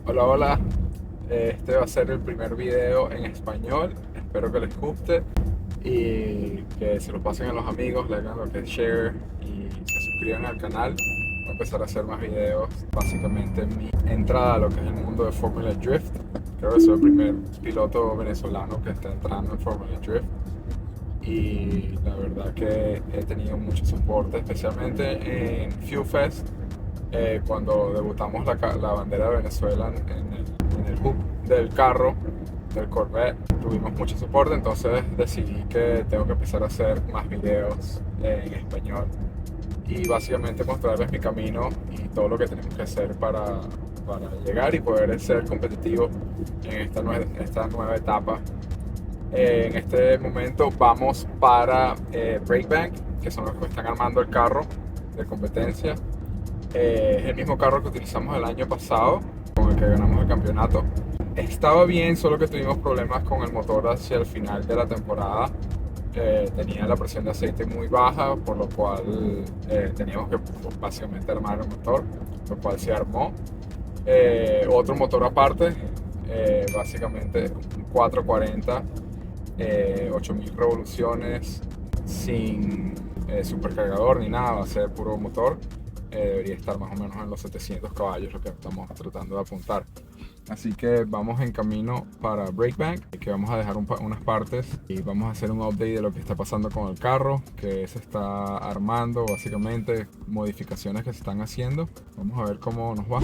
Hola, hola. Este va a ser el primer video en español. Espero que les guste y que se lo pasen a los amigos, le hagan lo que es share y se suscriban al canal. Voy a empezar a hacer más videos. Básicamente mi entrada a lo que es el mundo de Formula Drift. Creo que soy el primer piloto venezolano que está entrando en Formula Drift. Y la verdad que he tenido mucho soporte, especialmente en Fuel Fest, cuando debutamos la bandera de Venezuela en el hub del carro, del Corvette. Tuvimos mucho soporte, entonces decidí que tengo que empezar a hacer más videos en español y básicamente mostrarles mi camino y todo lo que tenemos que hacer para llegar y poder ser competitivos en esta nueva etapa. En este momento vamos para Breakbank, que son los que están armando el carro de competencia. Es el mismo carro que utilizamos el año pasado, con el que ganamos el campeonato. Estaba bien, solo que tuvimos problemas con el motor hacia el final de la temporada. Tenía la presión de aceite muy baja, por lo cual teníamos que básicamente armar el motor, lo cual se armó. Otro motor aparte, básicamente un 440, 8000 revoluciones, sin supercargador ni nada, va a ser puro motor. Debería estar más o menos en los 700 caballos, lo que estamos tratando de apuntar. Así que vamos en camino para Breakbank, que vamos a dejar unas partes y vamos a hacer un update de lo que está pasando con el carro, que se está armando, básicamente modificaciones que se están haciendo. Vamos a ver cómo nos va.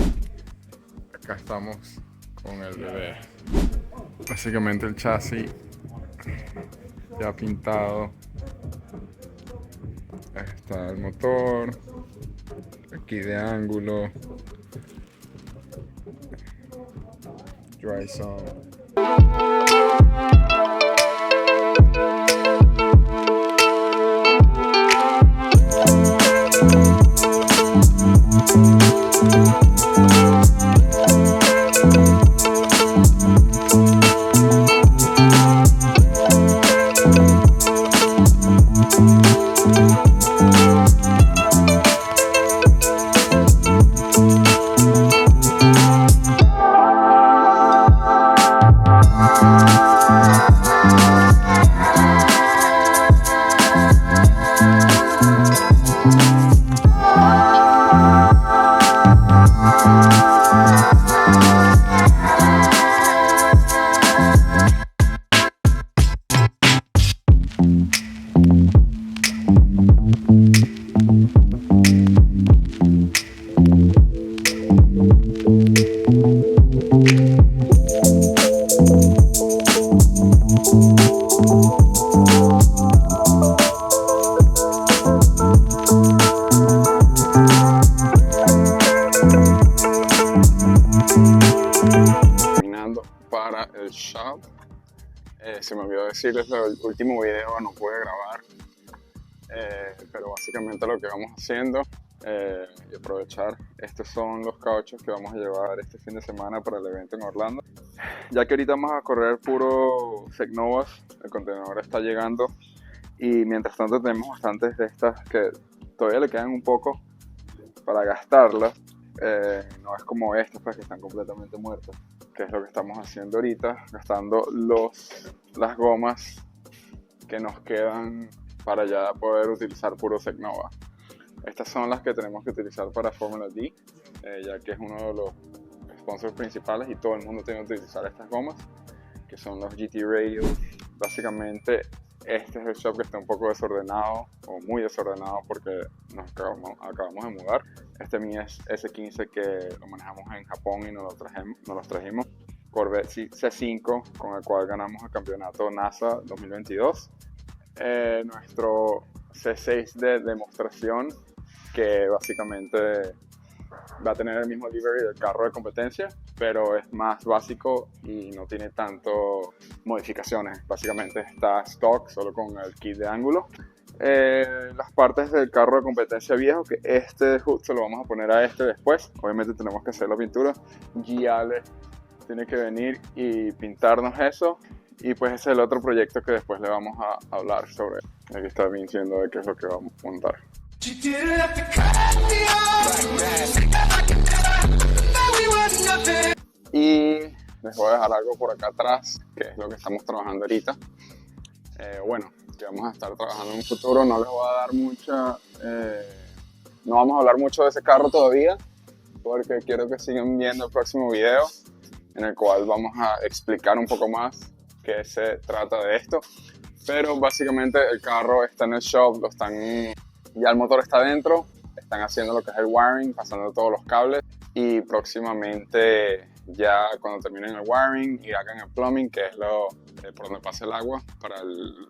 Acá estamos con el bebé. Básicamente el chasis ya pintado. Ahí está el motor. Aquí de ángulo. Dry zone. Terminando para el shop. Se me olvidó decirles el último video, no pude grabar, pero básicamente lo que vamos haciendo y aprovechar, estos son los cauchos que vamos a llevar este fin de semana para el evento en Orlando. Ya que ahorita vamos a correr puro Segnovas, el contenedor está llegando y mientras tanto tenemos bastantes de estas que todavía le quedan un poco para gastarlas. No es como estas pues, que están completamente muertas, que es lo que estamos haciendo ahorita, gastando las gomas que nos quedan para ya poder utilizar puro Segnova. Estas son las que tenemos que utilizar para Formula D, ya que es uno de los sponsors principales y todo el mundo tiene que utilizar estas gomas, que son los GT Rails. Básicamente este es el shop que está un poco desordenado, o muy desordenado porque nos acabamos de mudar. Este mío es S15 que lo manejamos en Japón y nos los trajimos. Corvette C5 con el cual ganamos el campeonato NASA 2022. Nuestro C6 de demostración que básicamente va a tener el mismo livery del carro de competencia, pero es más básico y no tiene tanto modificaciones. Básicamente está stock, solo con el kit de ángulo. Las partes del carro de competencia viejo, que este hood se lo vamos a poner a este después. Obviamente tenemos que hacer la pintura. Giale tiene que venir y pintarnos eso. Y pues ese es el otro proyecto que después le vamos a hablar sobre. Aquí está bien diciendo de qué es lo que vamos a montar. les voy a dejar algo por acá atrás, que es lo que estamos trabajando ahorita. Bueno, que vamos a estar trabajando en un futuro. No les voy a dar no vamos a hablar mucho de ese carro todavía, porque quiero que sigan viendo el próximo video, en el cual vamos a explicar un poco más qué se trata de esto. Pero básicamente el carro está en el shop, ya el motor está dentro, están haciendo lo que es el wiring, pasando todos los cables, y próximamente ya cuando terminen el wiring y hagan el plumbing, que es por donde pasa el agua para el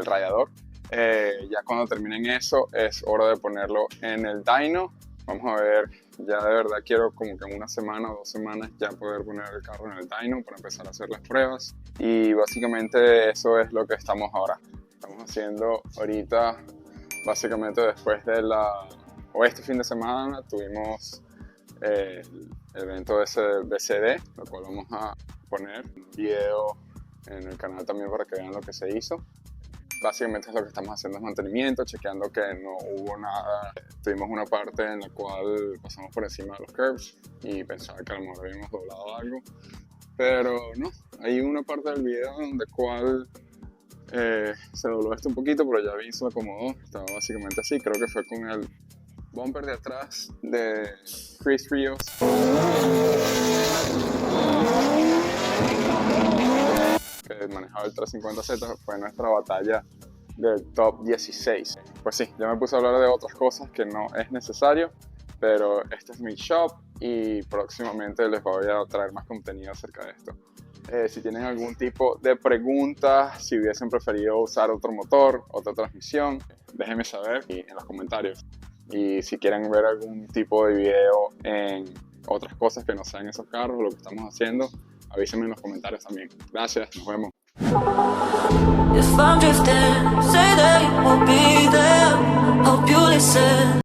radiador, ya cuando terminen eso es hora de ponerlo en el dyno. Vamos a ver, ya de verdad quiero como que en 1 semana o 2 semanas ya poder poner el carro en el dyno para empezar a hacer las pruebas, y básicamente eso es lo que estamos ahora. Estamos haciendo ahorita, básicamente después de este fin de semana tuvimos el evento de ese BCD, lo cual vamos a poner un video en el canal también para que vean lo que se hizo. Básicamente es lo que estamos haciendo es mantenimiento, chequeando que no hubo nada. Tuvimos una parte en la cual pasamos por encima de los curbs y pensaba que a lo mejor habíamos doblado algo, pero no. Hay una parte del video donde se dobló esto un poquito, pero ya bien se acomodó. Estaba básicamente así, creo que fue con el bumper de atrás de Chris Rios. Que manejaba el 350Z, fue nuestra batalla del top 16. Pues sí, ya me puse a hablar de otras cosas que no es necesario, pero este es mi shop y próximamente les voy a traer más contenido acerca de esto. Si tienen algún tipo de preguntas, si hubiesen preferido usar otro motor, otra transmisión, déjenme saber en los comentarios. Y si quieren ver algún tipo de video en otras cosas que no sean esos carros o lo que estamos haciendo, avísenme en los comentarios también. Gracias, nos vemos. If I'm drifting, say that you will be there. Hope you listen.